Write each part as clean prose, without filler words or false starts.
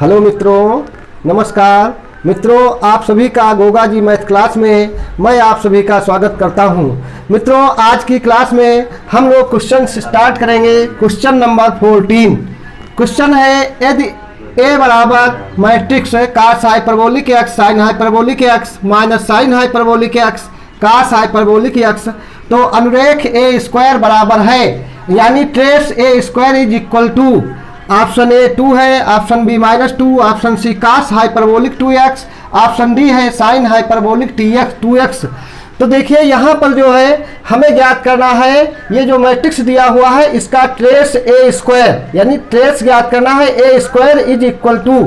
Hello मित्रों, नमस्कार मित्रों। आप सभी का गोगा जी मैथ क्लास में मैं आप सभी का स्वागत करता हूं। मित्रों, आज की क्लास में हम लोग क्वेश्चन स्टार्ट करेंगे। क्वेश्चन नंबर 14 क्वेश्चन है, यदि ए बराबर matrix cos hyperbolic x sin hyperbolic x minus sin hyperbolic x cos hyperbolic x, तो अनुरेख ए स्क्वायर बराबर है, यानी trace A square is equal to option A 2 है, option B -2, option C cos hyperbolic 2x, option D है sin hyperbolic 2x। तो देखिए यहाँ पर जो है हमें ज्ञात करना है, ये जो मैट्रिक्स दिया हुआ है इसका ट्रेस ए स्क्वायर, यानी ट्रेस ज्ञात करना है ए स्क्वायर इज इक्वल टू।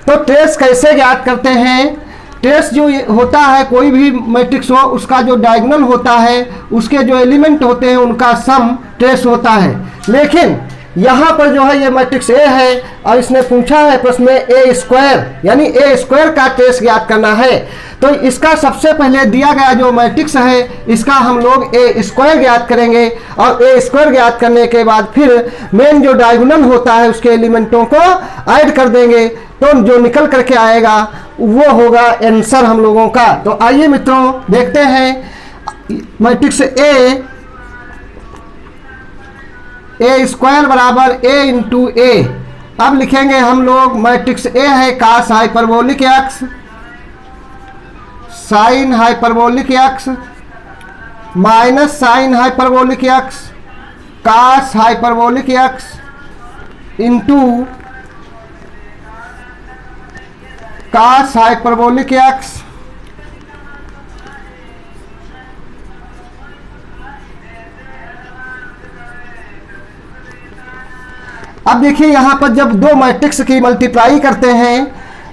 तो ट्रेस कैसे ज्ञात करते हैं? ट्रेस जो होता है, कोई भी मैट्रिक्स हो उसका जो डायगोनल होता है, उसके जो एलिमेंट होते हैं उनका सम ट्रेस होता है। लेकिन यहाँ पर जो है ये मैट्रिक्स ए है और इसने पूछा है प्रश्न में ए स्क्वायर, यानी ए स्क्वायर का ट्रेस ज्ञात करना है। तो इसका सबसे पहले दिया गया जो मैट्रिक्स है इसका हम लोग ए स्क्वायर ज्ञात करेंगे, और ए स्क्वायर ज्ञात करने के बाद फिर मेन जो डायगोनल होता है उसके एलिमेंटों को ऐड कर देंगे, तो जो निकल करके आएगा वो होगा आंसर हम लोगों का। तो आइए मित्रों देखते हैं मैट्रिक्स ए स्क्वायर बराबर ए इंटू ए। अब लिखेंगे हम लोग मैट्रिक्स ए है cos hyperbolic x sin hyperbolic x minus sin hyperbolic x cos hyperbolic x into cos hyperbolic x अब देखिए यहाँ पर जब दो मैट्रिक्स की मल्टीप्लाई करते हैं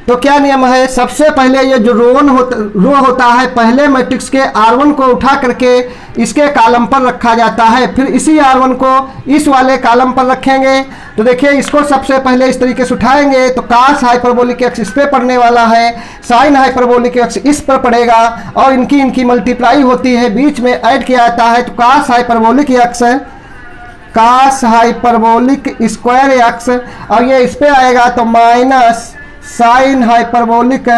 तो क्या नियम है? सबसे पहले ये जो रो होता है, पहले मैट्रिक्स के R1 को उठा करके इसके कॉलम पर रखा जाता है, फिर इसी R1 को इस वाले कॉलम पर रखेंगे। तो देखिए इसको सबसे पहले इस तरीके से उठाएंगे तो cos हाइपरबोलिक x इस पे पड़ने वाला है, sin हाइपरबोलिक x इस पर पड़ेगा, और इनकी मल्टीप्लाई होती है, बीच में ऐड किया जाता है। तो cos hyperbolic x cos hyperbolic square x, और ये इस पे आएगा तो minus sin hyperbolic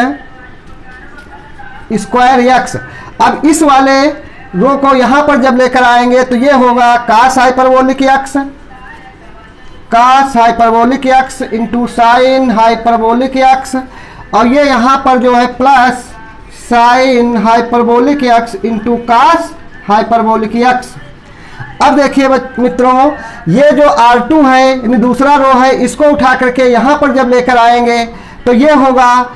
square x। अब इस वाले रो को यहाँ पर जब लेकर आएंगे तो ये होगा cos hyperbolic x into sin hyperbolic x, और ये यहाँ पर जो है plus sin hyperbolic x into cos hyperbolic x। अब देखिए मित्रों, ये जो R2 है यानी दूसरा रो है, इसको उठा करके यहाँ पर जब लेकर आएंगे तो ये होगा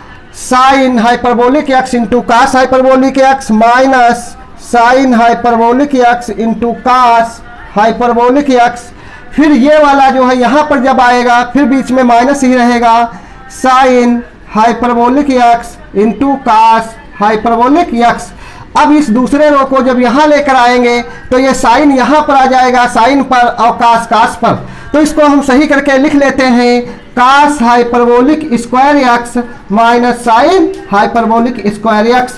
sin hyperbolic x into cos hyperbolic x minus sin hyperbolic x into cos hyperbolic x। फिर ये वाला जो है यहाँ पर जब आएगा फिर बीच में माइनस ही रहेगा, sin hyperbolic x into cos hyperbolic x। अब इस दूसरे रो को जब यहाँ लेकर आएंगे तो ये साइन यहाँ पर आ जाएगा, साइन पर, और कास पर। तो इसको हम सही करके लिख लेते हैं cos hyperbolic square x minus sine hyperbolic square x।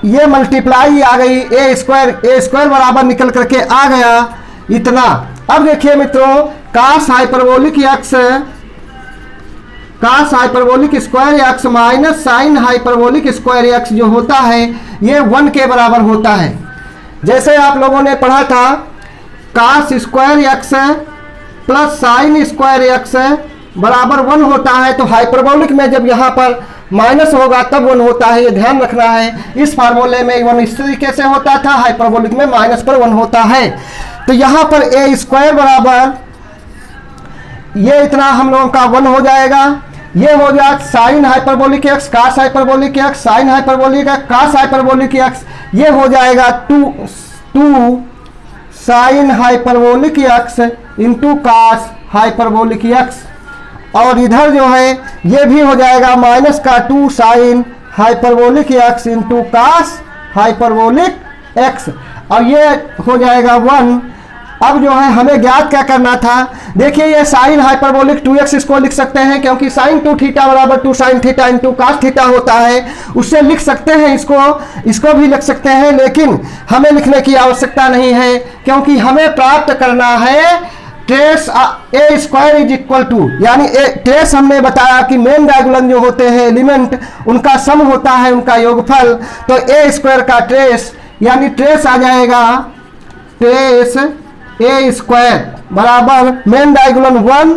ये मल्टीप्लाई आ गई, ए स्क्वायर बराबर निकल करके आ गया इतना। अब देखिए मित्रों, cos hyperbolic square x minus sine hyperbolic square x जो होता है ये 1 के बराबर होता है। जैसे आप लोगों ने पढ़ा था cos square x plus sine square x बराबर 1 होता है, तो हाइपरबोलिक में जब यहाँ पर माइनस होगा तब 1 होता है, ये ध्यान रखना है। इस फार्मूले में 1 इस तरीके से होता था, हाइपरबोलिक में माइनस पर 1 होता है। तो यहाँ पर ए स्क्वायर बराबर ये इतना हम लोगों का 1 हो जाएगा। ये हो जाएगा sine hyperbolic x cos hyperbolic x sine hyperbolic x cos hyperbolic x, ये हो जाएगा 2 sine hyperbolic x into cos hyperbolic x, और इधर जो है ये भी हो जाएगा माइनस का 2 sine hyperbolic x into cos hyperbolic x, और ये हो जाएगा 1। अब जो है हमें ज्ञात क्या करना था? देखिए ये साइन हाइपरबोलिक 2x इसको लिख सकते हैं, क्योंकि साइन 2 थीटा बराबर 2 sine theta into cos theta होता है, उससे लिख सकते हैं। इसको भी लिख सकते हैं, लेकिन हमें लिखने की आवश्यकता नहीं है, क्योंकि हमें प्राप्त करना है trace A square is equal to, यानी ट्रेस हमने बताया कि मेन डायगोनल जो होते हैं एलिमेंट उनका सम होता है उनका योगफल। तो ए स्क्वायर का ट्रेस यानी ट्रेस आ जाएगा, ट्रेस ए स्क्वायर बराबर मेन डायगोनल 1,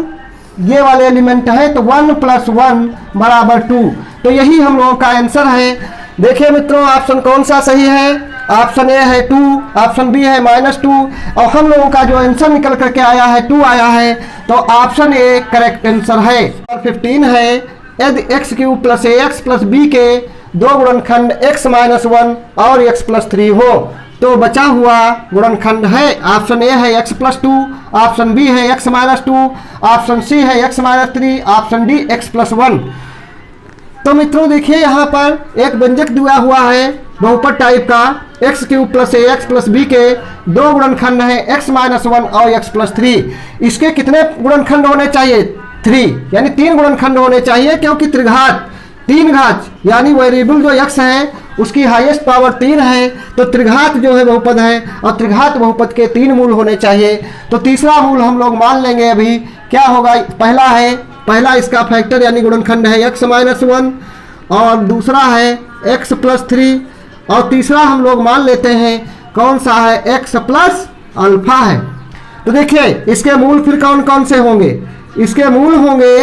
ये वाले एलिमेंट है तो 1 + 1 = 2। तो यही हम लोगों का आंसर है। देखिए मित्रों, ऑप्शन कौन सा सही है? ऑप्शन ए है 2, ऑप्शन बी है -2, और हम लोगों का जो आंसर निकल करके आया है 2 आया है। तो ऑप्शन ए करेक्ट आंसर है। और 15 है, यदि x³ + ax + b के दो गुणनखंड x - 1 और x + 3 हो तो बचा हुआ गुणनखंड है। ऑप्शन ए है x + 2, ऑप्शन बी है x - 2, ऑप्शन सी है x - 3, ऑप्शन डी x + 1। तो मित्रों देखिए यहाँ पर एक व्यंजक दिया हुआ है बहुपद टाइप का, x³ + ax + b के दो गुणनखंड हैं x - 1 और x + 3। इसके कितने गुणनखंड होने चाहिए? 3, यानी 3 गुणनखंड होने चाहिए, क्योंकि त्रिघात 3 घात यानी वेरिएबल जो x है उसकी हाईएस्ट पावर 3 है। तो त्रिघात जो है बहुपद है और त्रिघात बहुपद के 3 मूल होने चाहिए। तो तीसरा मूल हम लोग मान लेंगे अभी क्या होगा। पहला इसका फैक्टर यानी गुणनखंड है x - 1 और दूसरा है x + 3 और तीसरा हम लोग मान लेते हैं कौन सा है, x + अल्फा है। तो देखिए इसके मूल फिर कौन कौन से होंगे? इसके मूल होंगे,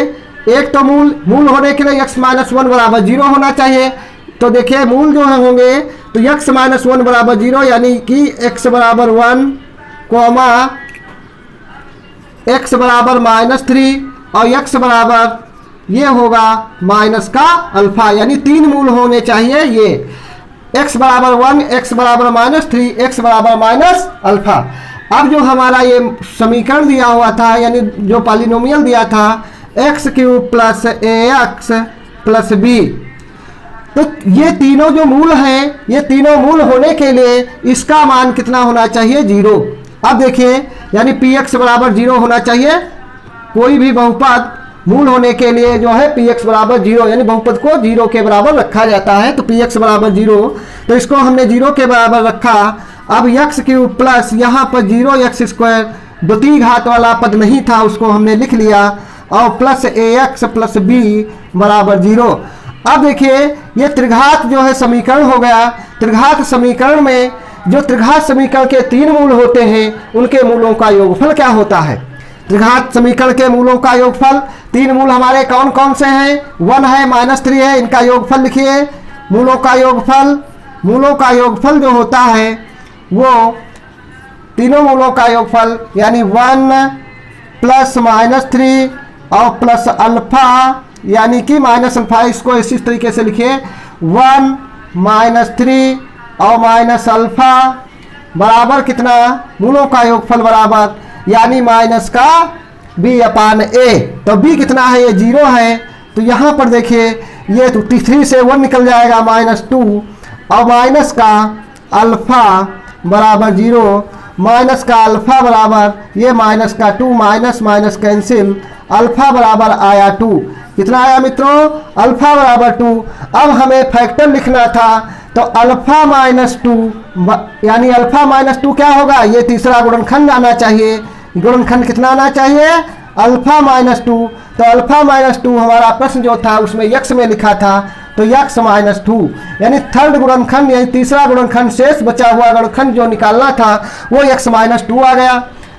एक तो मूल होने के लिए x - 1 = 0 होना चाहिए। तो देखिए मूल जो है होंगे तो x - 1 = 0 यानी कि x = 1, x = -3 और x बराबर ये होगा माइनस का अल्फा, यानी 3 मूल होने चाहिए। ये x = 1, x = -3, x = -अल्फा। अब जो हमारा ये समीकरण दिया हुआ था यानी जो पॉलिनोमियल दिया था x³ + ax + b, तो ये तीनों जो मूल हैं ये तीनों मूल होने के लिए इसका मान कितना होना चाहिए? 0। अब देखिए यानी px = 0 होना चाहिए। कोई भी बहुपद मूल होने के लिए जो है px = 0 यानी बहुपद को 0 के बराबर रखा जाता है। तो px = 0, तो इसको हमने 0 के बराबर रखा। अब x³ प्लस यहाँ पर 0x², द्वितीय घात वाला पद नहीं था उसको हमने लिख लिया, और प्लस ax + b = 0। अब देखिए ये त्रिघात जो है समीकरण हो गया। त्रिघात समीकरण में जो त्रिघात समीकरण के 3 मूल होते हैं उनके मूलों का योगफल क्या होता है? त्रिघात समीकरण के मूलों का योगफल, 3 मूल हमारे कौन कौन से हैं? 1 है, -3 है, इनका योगफल लिखिए। मूलों का योगफल जो होता है वो तीनों मूलों का योगफल यानी 1 + -3 और प्लस अल्फा यानी कि -अल्फा। इसको इसी तरीके से लिखिए 1 -3 और -अल्फा बराबर कितना? मूलों का योगफल बराबर यानी माइनस का b/a। तो b कितना है? ये 0 है। तो यहाँ पर देखिए ये तो 3 से 1 निकल जाएगा -2 और माइनस का अल्फा बराबर 0, माइनस का अल्फा बराबर ये माइनस का 2, माइनस कैंसिल, अल्फा बराबर आया 2। कितना आया मित्रों? अल्फा बराबर 2। अब हमें फैक्टर लिखना था तो अल्फा -2 यानी अल्फा -2 क्या होगा? ये तीसरा गुणनखंड आना चाहिए। गुणनखंड कितना आना चाहिए? अल्फा -2। तो अल्फा -2 हमारा प्रश्न जो था उसमें x में लिखा था तो x -2 यानी थर्ड गुणनखंड यानी तीसरा गुणनखंड शेष बचा हुआ गुणनखंड जो निकालना था वो x -2 आ गया।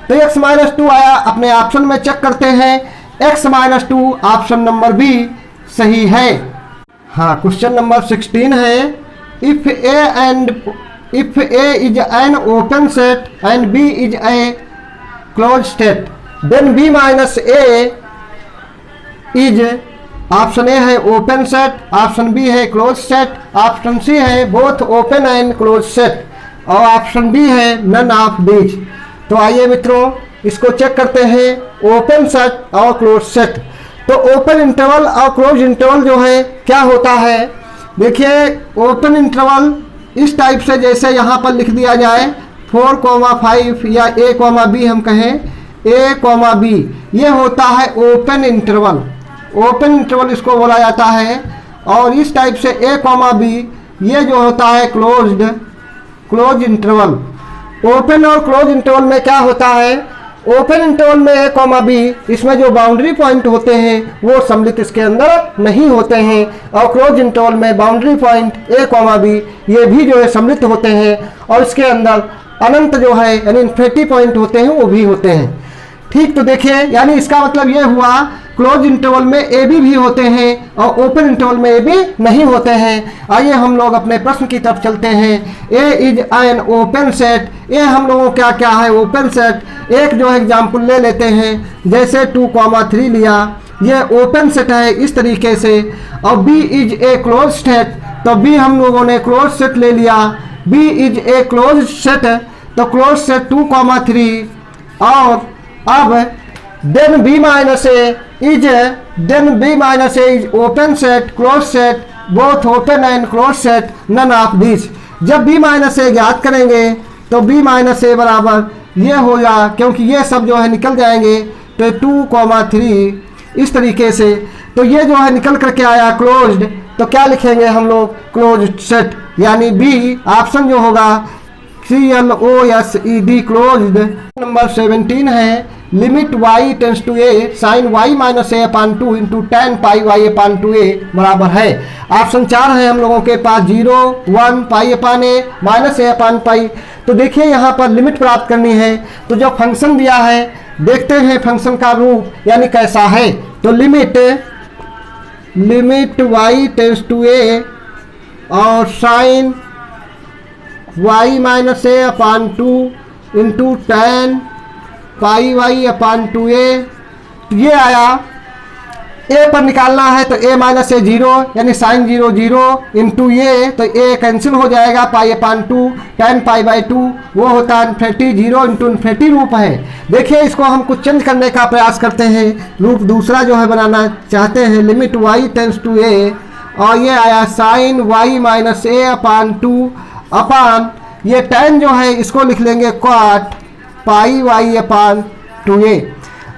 तो x -2 आया। अपने ऑप्शन में चेक करते हैं, x -2 ऑप्शन नंबर बी सही है। हाँ, क्वेश्चन नंबर 16 है, if A is an open set and B is a closed set then B minus A is, option A है ओपन सेट, ऑप्शन बी है close set, option C है both open and close set और option D है none of these. तो आइए मित्रों इसको check करते हैं, ओपन सेट और क्लोज सेट। तो ओपन इंटरवल और क्लोज इंटरवल जो है क्या होता है? देखिए ओपन इंटरवल इस टाइप से जैसे यहाँ पर लिख दिया जाए 4,5 या a,b हम कहें a,b, ये होता है ओपन इंटरवल। ओपन इंटरवल इसको बोला जाता है। और इस टाइप से a,b ये जो होता है क्लोज इंटरवल। ओपन और क्लोज इंटरवल में क्या होता है? ओपन इंटरवल में ए कॉमा बी, इसमें जो बाउंड्री पॉइंट होते हैं वो सम्मिलित इसके अंदर नहीं होते हैं, और क्लोज इंटरवल में boundary point A comma B ये भी जो है सम्मिलित होते हैं, और इसके अंदर अनंत जो है यानी इन्फिनिटी पॉइंट होते हैं वो भी होते हैं। ठीक, तो देखिए यानी इसका मतलब ये हुआ क्लोज इंटरवल में ए बी भी होते हैं और ओपन इंटरवल में ए बी नहीं होते हैं। आइए हम लोग अपने प्रश्न की तरफ चलते हैं। ए इज एन ओपन सेट, ये हम लोगों क्या क्या है ओपन सेट। एक जो है एग्जाम्पल ले लेते हैं, जैसे 2,3 लिया, ये ओपन सेट है इस तरीके से। और B is a close set, तो बी हम लोगों ने क्लोज सेट ले लिया। B is a close set, तो क्लोज सेट 2,3। और अब then B minus A is open set close set both open and close set none of this. जब बी माइनस ए ज्ञात करेंगे तो बी माइनस ए बराबर ये होगा, क्योंकि ये सब जो है निकल जाएंगे, तो 2,3 इस तरीके से। तो ये जो है निकल करके आया क्लोज्ड, तो क्या लिखेंगे हम लोग क्लोज सेट, यानी बी ऑप्शन जो होगा CLOSED क्लोज्ड। नंबर 17 है limit y tends to a sine y minus a upon 2 into tan pi y upon 2a बराबर है। ऑप्शन 4 है हम लोगों के पास 0, 1 पाई अपान ए माइनस ए अपान पाई। तो देखिए यहाँ पर लिमिट प्राप्त करनी है, तो जो फंक्शन दिया है देखते हैं फंक्शन का रूप यानी कैसा है। तो लिमिट y टेंस टू ए और sign y minus a upon 2 into tan pi y upon 2a, ये आया। a पर निकालना है तो a माइनस ए 0 यानी साइन 0 0 इंटू ये, तो a कैंसिल हो जाएगा, पाई अपान 2 टेन पाई बाई 2 वो होता है इन्फिनिटी, 0 इंटू इन्फिनिटी रूप है। देखिए इसको हम कुछ चेंज करने का प्रयास करते हैं, रूप दूसरा जो है बनाना चाहते हैं। Limit y tends to a और ये आया sine y minus a upon 2 upon ये टेन जो है इसको लिख लेंगे cot pi y upon 2a।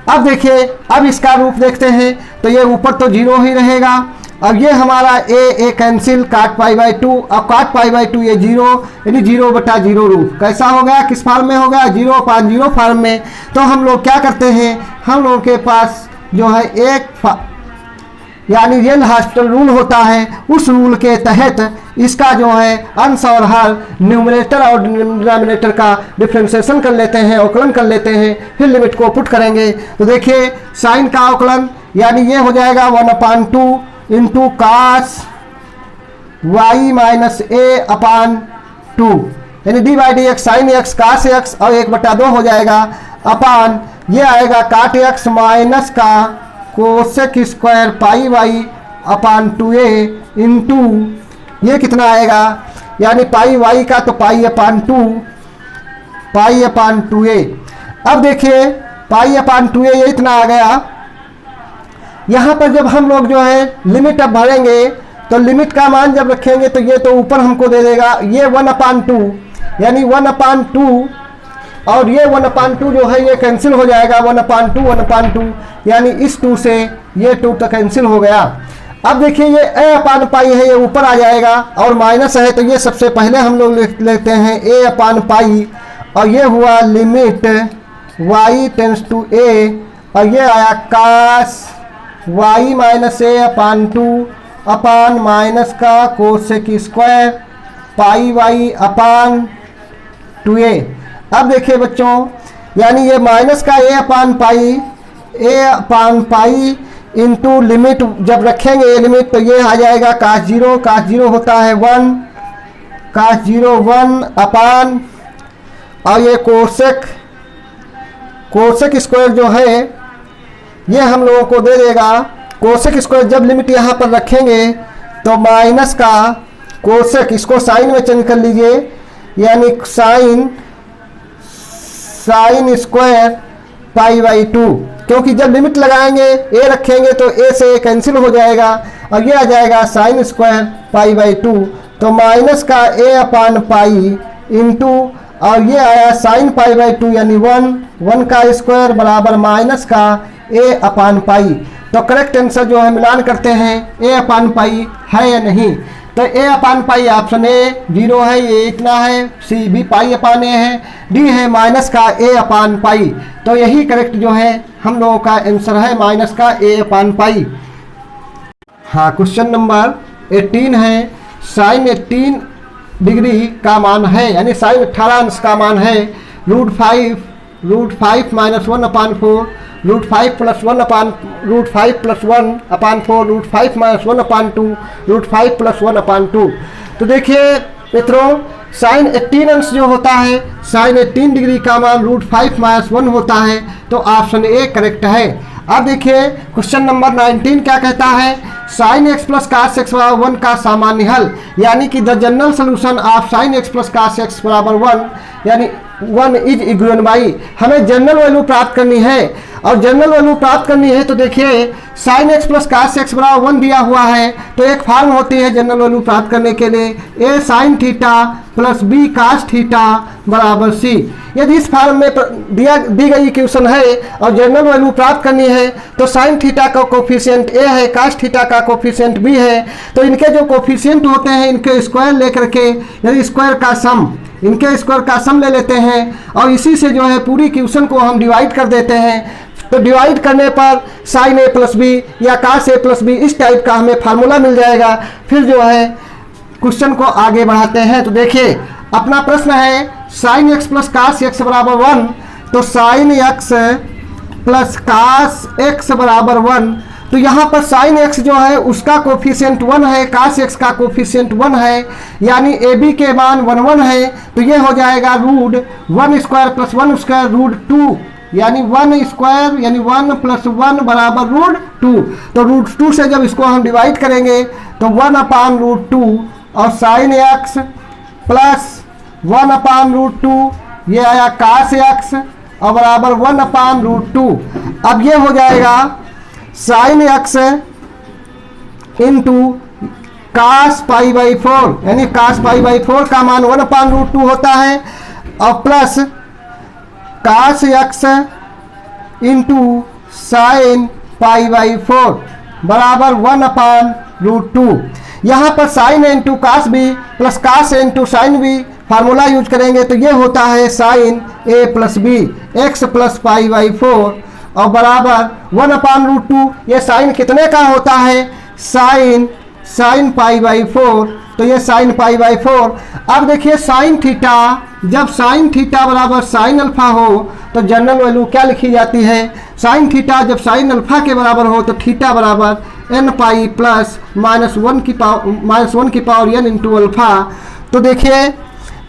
अब देखिए अब इसका रूप देखते हैं, तो ये ऊपर तो 0 ही रहेगा। अब ये हमारा a कैंसिल, काट पाई बाई 2 और काट पाई बाई 2 ये 0 यानी 0/0 रूप कैसा हो गया, किस फॉर्म में हो गया, 0/0 फॉर्म में। तो हम लोग क्या करते हैं, हम लोगों के पास जो है एक यानी रियल हॉस्पिटल रूल होता है, उस रूल के तहत इसका जो है अंश और हर न्यूमरेटर और डिनोमिनेटर का डिफ्रेंसिएशन कर लेते हैं, अवकलन कर लेते हैं, फिर लिमिट को पुट करेंगे। तो देखिए साइन का अवकलन यानी ये हो जाएगा 1/2 into cos y minus a upon 2 यानी d by d x sine x cos x और 1/2 हो जाएगा अपान ये आएगा काट एक्स माइनस का cosec square pi y upon 2a into ये कितना आएगा, यानी पाई वाई का तो पाई अपान 2a। अब देखिए पाई अपान 2a ये इतना आ गया। यहाँ पर जब हम लोग जो है लिमिट अब भरेंगे तो लिमिट का मान जब रखेंगे तो ये तो ऊपर हमको दे देगा ये 1/2 यानी 1/2 और ये 1/2 जो है ये कैंसिल हो जाएगा, 1/2 यानी इस 2 से ये 2 तो कैंसिल हो गया। अब देखिए ये a अपान पाई है ये ऊपर आ जाएगा और माइनस है तो ये सबसे पहले हम लोग लेते हैं a अपान पाई और ये हुआ limit y tends to a और ये आया cos y minus a upon 2 upon minus का cosec square pi y upon 2a। अब देखिए बच्चों यानी ये माइनस का a upon pi into limit जब रखेंगे लिमिट तो ये आ जाएगा कास 0 होता है 1 कास 0 1 अपान और ये कोसेक स्क्वायर जो है ये हम लोगों को दे देगा। कोसेक स्क्वायर जब लिमिट यहाँ पर रखेंगे तो माइनस का कोसेक, इसको साइन में चेंज कर लीजिए यानी साइन स्क्वायर पाई बाई 2, क्योंकि जब लिमिट लगाएंगे a रखेंगे तो a से कैंसिल हो जाएगा और ये आ जाएगा साइन स्क्वायर पाई बाई 2 तो माइनस का a अपान पाई इंटू और ये आया साइन पाई बाई 2 यानी 1 का स्क्वायर बराबर माइनस का a अपान पाई। तो करेक्ट आंसर जो है मिलान करते हैं a अपान पाई है या नहीं। तो ए अपान पाई ऑप्शन ए 0 है, ये इतना है। सी भी पाई अपान ए है। डी है माइनस का ए अपान पाई। तो यही करेक्ट जो है हम लोगों का आंसर है माइनस का ए अपान पाई। हाँ, क्वेश्चन नंबर 18 है, साइन 18 डिग्री का मान है, यानी साइन 18 अंश का मान है √5 माइनस 1 अपान 4, √5 प्लस 1 अपान √5 प्लस 1 अपान 4, √5 माइनस 1 अपान 2, √5 प्लस 1 अपान 2। तो देखिए मित्रों, साइन 18 अंश जो होता है, साइन 18 डिग्री का मान √5 माइनस 1 होता है। तो ऑप्शन ए करेक्ट है। अब देखिए क्वेश्चन नंबर 19 क्या कहता है, sine x plus cos x बराबर 1 का सामान्य हल, यानी कि the general solution of sine x plus cos x बराबर 1, यानी 1 इज इक्वल बाई। हमें जनरल वैल्यू प्राप्त करनी है, और जनरल वैल्यू प्राप्त करनी है तो देखिए sine x plus cos x बराबर 1 दिया हुआ है, तो एक फॉर्म होती है जनरल वैल्यू प्राप्त करने के लिए, A sine theta plus B cos theta बराबर सी। यदि इस फॉर्म में दी गई इक्वेशन है और जनरल वैल्यू प्राप्त करनी है तो साइन थीटा का कोफिशिएंट ए है, कास थीटा का कोफिशिएंट बी है, तो इनके जो कोफिशिएंट होते हैं इनके स्क्वायर लेकर के, यानी स्क्वायर का सम, इनके स्क्वायर का सम ले लेते हैं और इसी से जो है पूरी इक्वेशन को हम डिवाइड कर देते हैं। तो डिवाइड करने पर साइन ए प्लस बी या कास ए प्लस बी इस टाइप का हमें फार्मूला मिल जाएगा। फिर जो है क्वेश्चन को आगे बढ़ाते हैं। तो देखिए अपना प्रश्न है sine x plus cos x बराबर 1, तो sine x plus cos x बराबर 1, तो यहाँ पर साइन एक्स जो है उसका कोफिशिएंट 1 है, कास एक्स का कोफिशिएंट 1 है, यानी ए बी के मान 1 1 है, तो ये हो जाएगा √1 स्क्वायर प्लस 1 स्क्वायर √2, यानी 1 स्क्वायर यानी 1 प्लस 1 बराबर √2। तो √2 से जब इसको हम डिवाइड करेंगे तो 1 अपान √2 और साइन एक्स प्लस 1 अपान √2, ये आया कास एक्स और बराबर 1 अपान √2। अब ये हो जाएगा sine x into cos pi by 4, यानी कास पाई बाई 4 का मान 1 अपान √2 होता है, और plus cos x into sine pi by 4 बराबर 1 अपान √2। यहाँ पर sine into cos B plus cos into sine B formula use करेंगे तो ये होता है sine A plus B x plus pi by 4 और बराबर 1 अपान √2। ये साइन कितने का होता है, साइन पाई बाई 4, तो ये साइन पाई बाई 4। अब देखिए साइन थीटा, जब साइन थीटा बराबर साइन अल्फा हो तो जनरल वैल्यू क्या लिखी जाती है, साइन थीटा जब साइन अल्फा के बराबर हो तो थीटा बराबर एन पाई प्लस -1 की पावर एन इंटू अल्फा। तो देखिए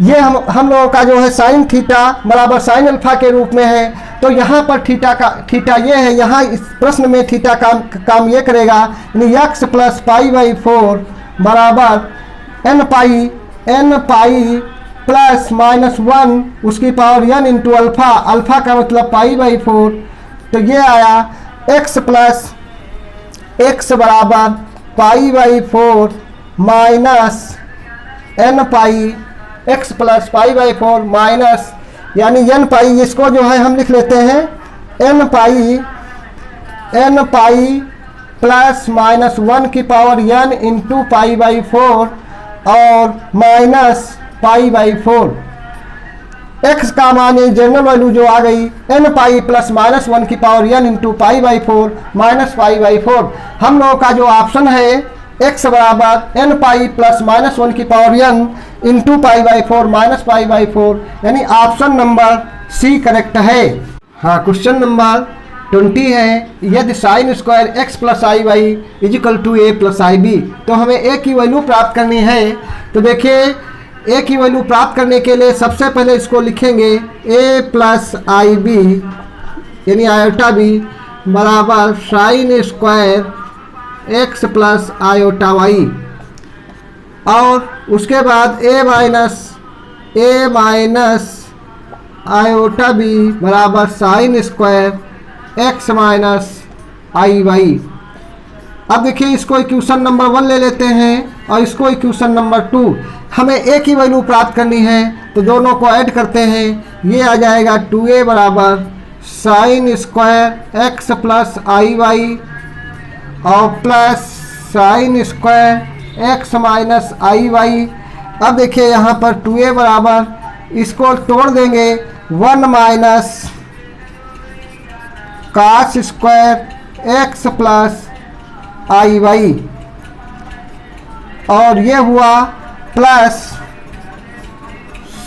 ये हम लोगों का जो है साइन थीटा बराबर साइन अल्फा के रूप में है, तो यहाँ पर थीटा ये है, यहाँ इस प्रश्न में थीटा काम ये करेगा, यानी एक्स प्लस पाई बाई 4 बराबर एन पाई प्लस -1 उसकी power n into alpha, alpha का मतलब पाई बाई 4, तो ये आया एक्स बराबर pi by 4 minus n pi, x plus pi by 4 minus यानी एन पाई, इसको जो है हम लिख लेते हैं एन पाई प्लस -1 की power n into pi by 4 और माइनस पाई बाई 4। एक्स का मान जनरल वैल्यू जो आ गई एन पाई प्लस -1 की power n into pi by 4 minus pi by 4। हम लोगों का जो ऑप्शन है एक्स बराबर एन पाई प्लस -1 की power n into pi by 4 minus pi by 4, यानी ऑप्शन नंबर सी करेक्ट है। हाँ, क्वेश्चन नंबर 20 है, यदि sine square x plus i y equal to a plus i b, तो हमें ए की वैल्यू प्राप्त करनी है। तो देखिए ए की वैल्यू प्राप्त करने के लिए सबसे पहले इसको लिखेंगे ए प्लस आई बी यानी आयोटा बी बराबर sine square x plus iota y, और उसके बाद ए माइनस आयोटा बी बराबर sine square x minus i y. अब देखिए इसको इक्वेशन नंबर 1 ले लेते हैं और इसको इक्वेशन नंबर 2। हमें ए की वैल्यू प्राप्त करनी है तो दोनों को ऐड करते हैं, ये आ जाएगा 2a बराबर sine square x plus i y और plus sine square x minus i y. अब देखिए यहाँ पर 2a बराबर, इसको तोड़ देंगे 1 minus cos square x plus i y, और ये हुआ plus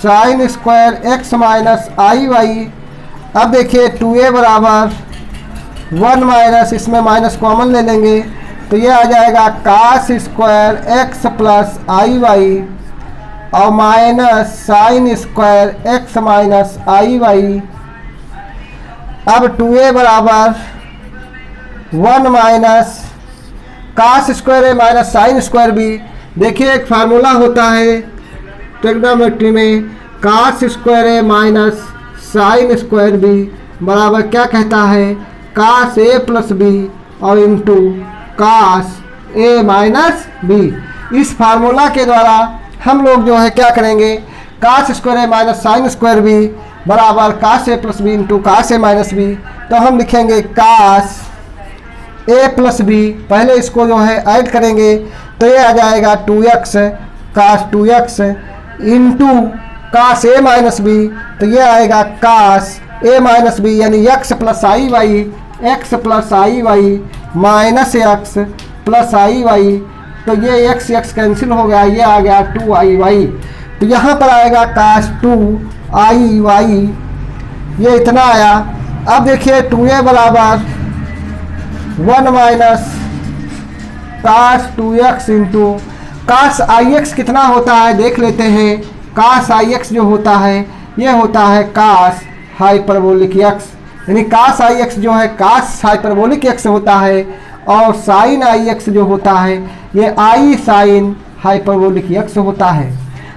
sine square x minus i y. अब देखिए 2a बराबर 1 माइनस, इसमें माइनस कॉमन ले लेंगे तो ये आ जाएगा cos square x plus i y और minus sine square x minus i y. अब 2a बराबर 1 माइनस कास स्क्वायर है माइनस साइन स्क्वायर बी। देखिए एक फार्मूला होता है ट्रिग्नोमेट्री में, कास स्क्वायर है माइनस साइन स्क्वायर बी बराबर क्या कहता है, कास ए प्लस बी और into cos a minus b. इस फार्मूला के द्वारा हम लोग जो है क्या करेंगे, कास स्क्वायर ए माइनस साइन स्क्वायर बी बराबर कास a plus B into cos a minus B. तो हम लिखेंगे कास ए प्लस बी, पहले इसको जो है ऐड करेंगे तो ये आ जाएगा 2x cos 2x into cos a minus B, तो ये आएगा कास ए माइनस बी यानी x plus i Y, x plus i Y minus x plus i Y. तो ये एक्स एक्स कैंसिल हो गया, ये आ गया 2 आई। तो यहाँ पर आएगा कास 2 आई वाई, ये इतना आया। अब देखिए 2a बराबर 1 minus cos 2x into cos i x कितना होता है देख लेते हैं। कास आई एक्स जो होता है ये होता है कास हाइपरबोलिक एक्स, यानी कास आई एक्स जो है कास हाइपरबोलिक एक्स होता है, और साइन आई एक्स जो होता है ये आई साइन हाइपरबोलिक एक्स होता है।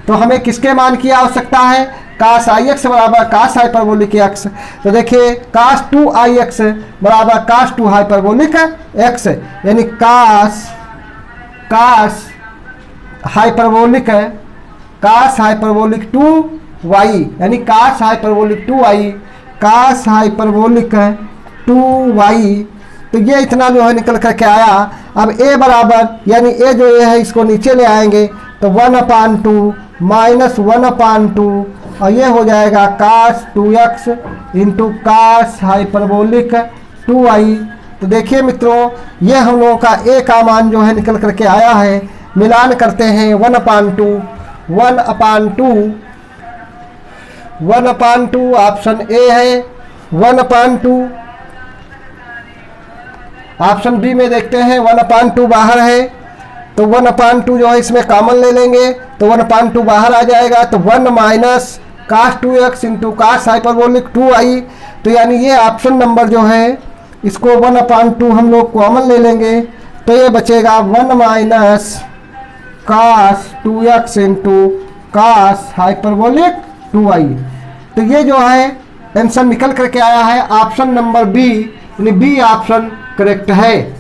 तो हमें किसके मान की आवश्यकता है, कास आई एक्स बराबर कास हाइपरबोलिक एक्स। तो देखिए कास 2 आई एक्स बराबर कास 2 हाइपरबोलिक एक्स, यानी कास हाइपरबोलिक 2 वाई, यानी कास हाइपरबोलिक 2 वाई, कास हाइपरबोलिक 2 वाई। तो ये इतना जो है निकल करके आया। अब a बराबर, यानी a जो ये है इसको नीचे ले आएंगे तो 1/2 माइनस 1/2 और ये हो जाएगा कास 2x into cos hyperbolic 2i। तो देखिए मित्रों ये हम लोगों का a का मान जो है निकल करके आया है। मिलान करते हैं 1/2 ऑप्शन ए है, 1/2 ऑप्शन बी में देखते हैं 1/2 बाहर है तो 1/2 जो है इसमें कॉमन ले लेंगे तो 1/2 बाहर आ जाएगा। तो 1 minus cos 2x into cos hyperbolic 2i। तो यानी ये ऑप्शन नंबर जो है इसको 1/2 हम लोग कॉमन ले लेंगे तो ये बचेगा 1 minus cos 2x into cos hyperbolic 2i। तो ये जो है आंसर निकल करके आया है ऑप्शन नंबर बी, यानी बी ऑप्शन करेक्ट है।